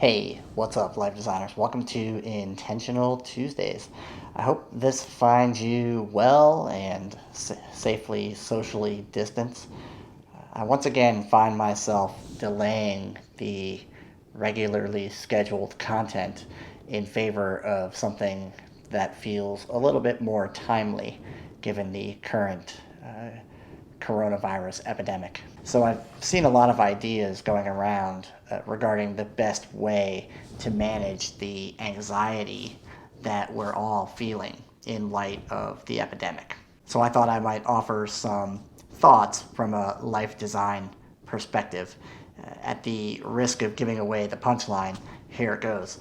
Hey, what's up, life designers? Welcome to Intentional Tuesdays. I hope this finds you well and safely socially distanced. I once again find myself delaying the regularly scheduled content in favor of something that feels a little bit more timely given the current coronavirus epidemic. So I've seen a lot of ideas going around regarding the best way to manage the anxiety that we're all feeling in light of the epidemic. So I thought I might offer some thoughts from a life design perspective. At the risk of giving away the punchline, here it goes.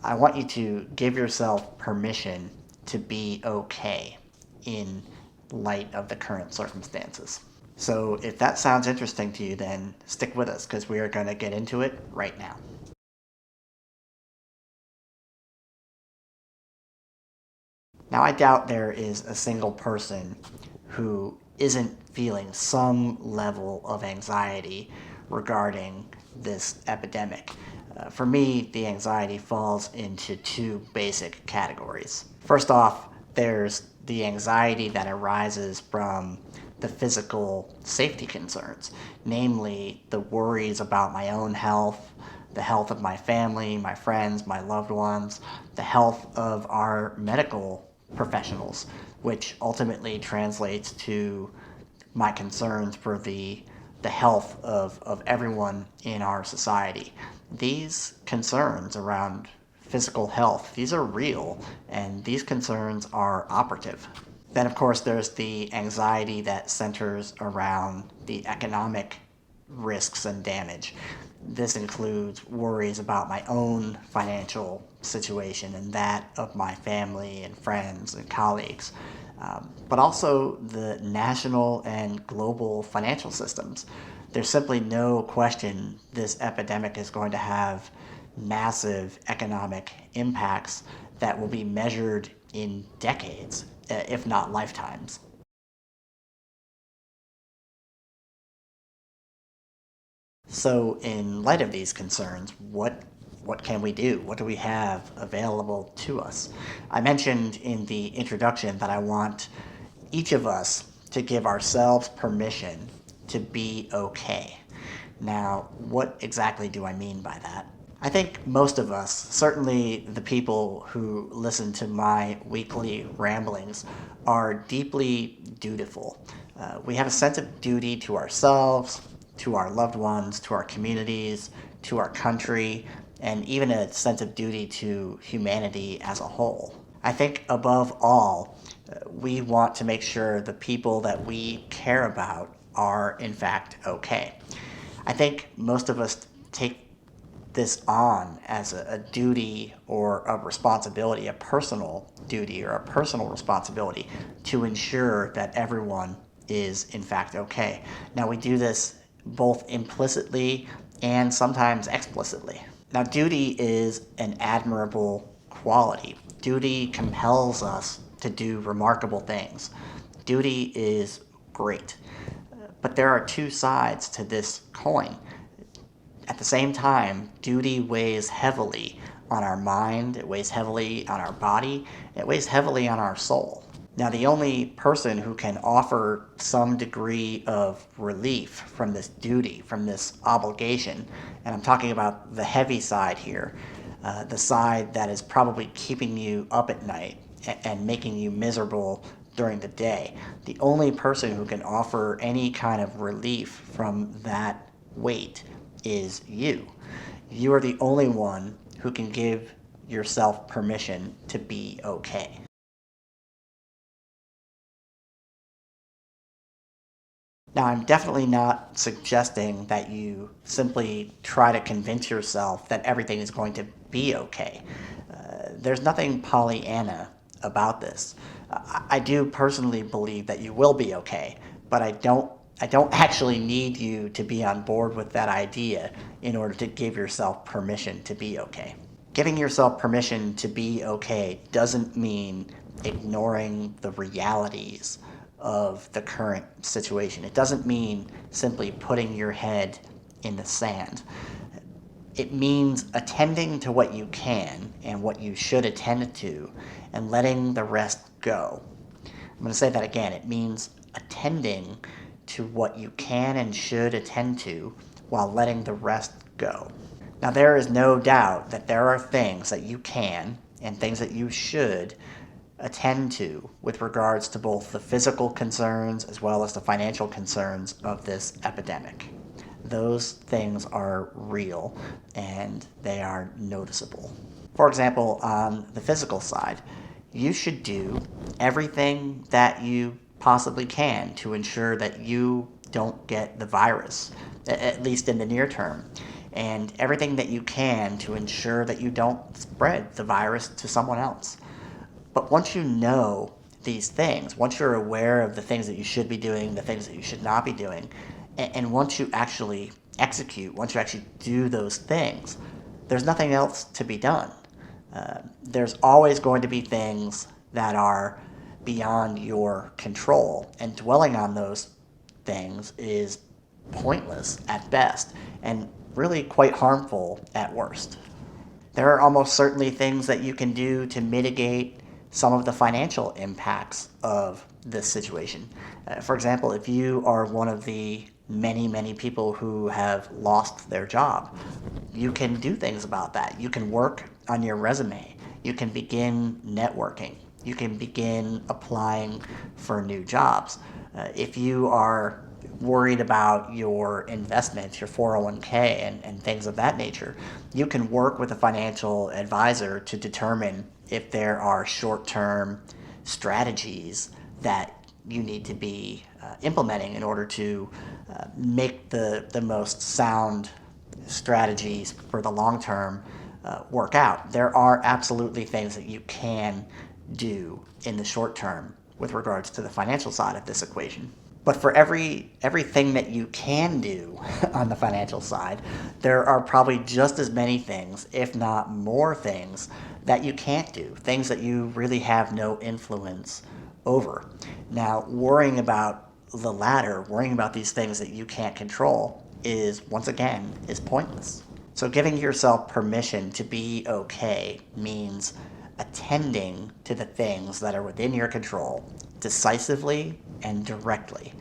I want you to give yourself permission to be okay in light of the current circumstances. So if that sounds interesting to you, then stick with us because we are going to get into it right now. Now, I doubt there is a single person who isn't feeling some level of anxiety regarding this epidemic. For me, the anxiety falls into two basic categories. First off, there's the anxiety that arises from the physical safety concerns, namely the worries about my own health, the health of my family, my friends, my loved ones, the health of our medical professionals, which ultimately translates to my concerns for the health of everyone in our society. These concerns around physical health, these are real, and these concerns are operative. Then, of course, there's the anxiety that centers around the economic risks and damage. This includes worries about my own financial situation and that of my family and friends and colleagues, but also the national and global financial systems. There's simply no question this epidemic is going to have massive economic impacts that will be measured in decades, if not lifetimes. So, in light of these concerns, what can we do? What do we have available to us? I mentioned in the introduction that I want each of us to give ourselves permission to be okay. Now, what exactly do I mean by that? I think most of us, certainly the people who listen to my weekly ramblings, are deeply dutiful. We have a sense of duty to ourselves, to our loved ones, to our communities, to our country, and even a sense of duty to humanity as a whole. I think above all, we want to make sure the people that we care about are in fact okay. I think most of us take this on as a duty or a responsibility, a personal duty or a personal responsibility to ensure that everyone is in fact okay. Now, we do this both implicitly and sometimes explicitly. Now, duty is an admirable quality. Duty compels us to do remarkable things. Duty is great. But there are two sides to this coin. At the same time, duty weighs heavily on our mind, it weighs heavily on our body, it weighs heavily on our soul. Now, the only person who can offer some degree of relief from this duty, from this obligation, and I'm talking about the heavy side here, the side that is probably keeping you up at night and making you miserable during the day, the only person who can offer any kind of relief from that weight is you. You are the only one who can give yourself permission to be okay. Now, I'm definitely not suggesting that you simply try to convince yourself that everything is going to be okay. There's nothing Pollyanna about this. I do personally believe that you will be okay, but I don't actually need you to be on board with that idea in order to give yourself permission to be okay. Giving yourself permission to be okay doesn't mean ignoring the realities of the current situation. It doesn't mean simply putting your head in the sand. It means attending to what you can and what you should attend to and letting the rest go. I'm going to say that again. It means attending to what you can and should attend to while letting the rest go. Now, there is no doubt that there are things that you can and things that you should attend to with regards to both the physical concerns as well as the financial concerns of this epidemic. Those things are real and they are noticeable. For example, on the physical side, you should do everything that you possibly can to ensure that you don't get the virus, at least in the near term, and everything that you can to ensure that you don't spread the virus to someone else. But once you know these things, once you're aware of the things that you should be doing, the things that you should not be doing, and once you actually execute, once you actually do those things, there's nothing else to be done. There's always going to be things that are beyond your control, and dwelling on those things is pointless at best and really quite harmful at worst. There are almost certainly things that you can do to mitigate some of the financial impacts of this situation. For example, if you are one of the many people who have lost their job, you can do things about that. You can work on your resume. You can begin networking. You can begin applying for new jobs. If you are worried about your investments, your 401k, and things of that nature, you can work with a financial advisor to determine if there are short-term strategies that you need to be implementing in order to make the most sound strategies for the long term work out. There are absolutely things that you can do in the short term with regards to the financial side of this equation. But for everything that you can do on the financial side, there are probably just as many things, if not more things, that you can't do, things that you really have no influence over. Now, worrying about the latter, worrying about these things that you can't control, is, once again, is pointless. So giving yourself permission to be okay means attending to the things that are within your control decisively and directly,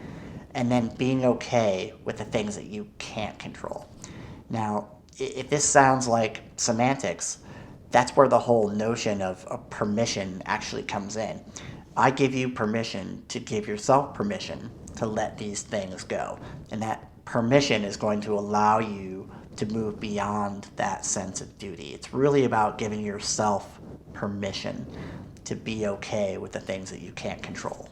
and then being okay with the things that you can't control. Now, if this sounds like semantics, that's where the whole notion of permission actually comes in. I give you permission to give yourself permission to let these things go. And that permission is going to allow you to move beyond that sense of duty. It's really about giving yourself permission to be okay with the things that you can't control.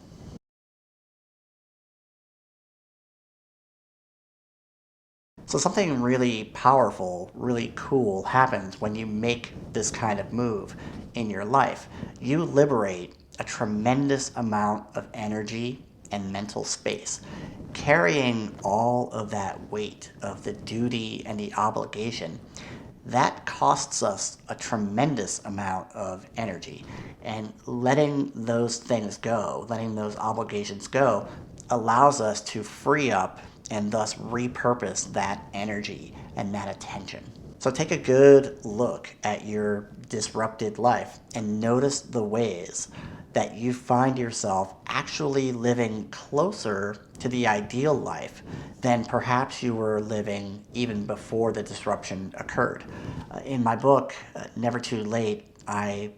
So something really powerful, really cool happens when you make this kind of move in your life. You liberate a tremendous amount of energy and mental space. Carrying all of that weight of the duty and the obligation, that costs us a tremendous amount of energy. And letting those things go, letting those obligations go, allows us to free up and thus repurpose that energy and that attention. So take a good look at your disrupted life and notice the ways that you find yourself actually living closer to the ideal life than perhaps you were living even before the disruption occurred. In my book, Never Too Late, I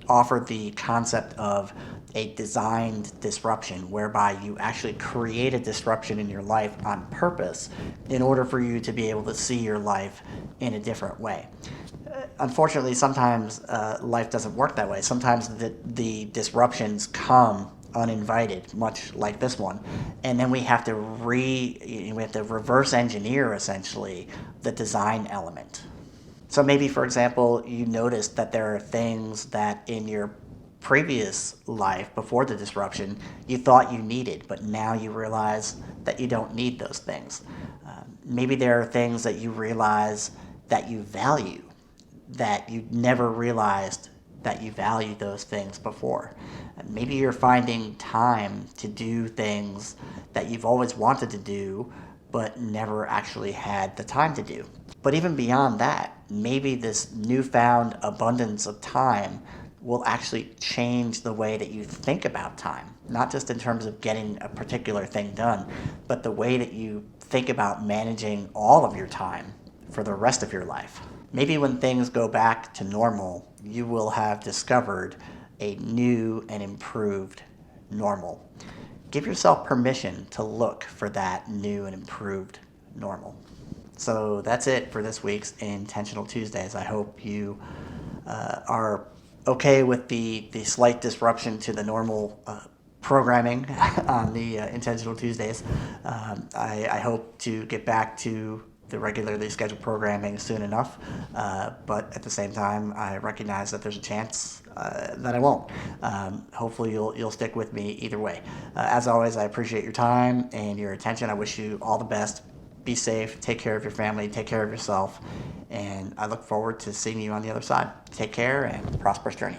offered the concept of a designed disruption, whereby you actually create a disruption in your life on purpose in order for you to be able to see your life in a different way. Unfortunately, sometimes life doesn't work that way. Sometimes the disruptions come uninvited, much like this one, and then we have to reverse engineer essentially the design element. So maybe, for example, you noticed that there are things that in your previous life before the disruption you thought you needed, but now you realize that you don't need those things. Maybe there are things that you realize that you value that you never realized that you valued those things before. Maybe you're finding time to do things that you've always wanted to do but never actually had the time to do. But even beyond that, maybe this newfound abundance of time will actually change the way that you think about time, not just in terms of getting a particular thing done, but the way that you think about managing all of your time for the rest of your life. Maybe when things go back to normal, you will have discovered a new and improved normal. Give yourself permission to look for that new and improved normal. So that's it for this week's Intentional Tuesdays. I hope you are okay with the slight disruption to the normal programming on the Intentional Tuesdays. I hope to get back to the regularly scheduled programming soon enough, but at the same time, I recognize that there's a chance that I won't. Hopefully, you'll stick with me either way. As always, I appreciate your time and your attention. I wish you all the best. Be safe, take care of your family, take care of yourself, and I look forward to seeing you on the other side. Take care and prosperous journey.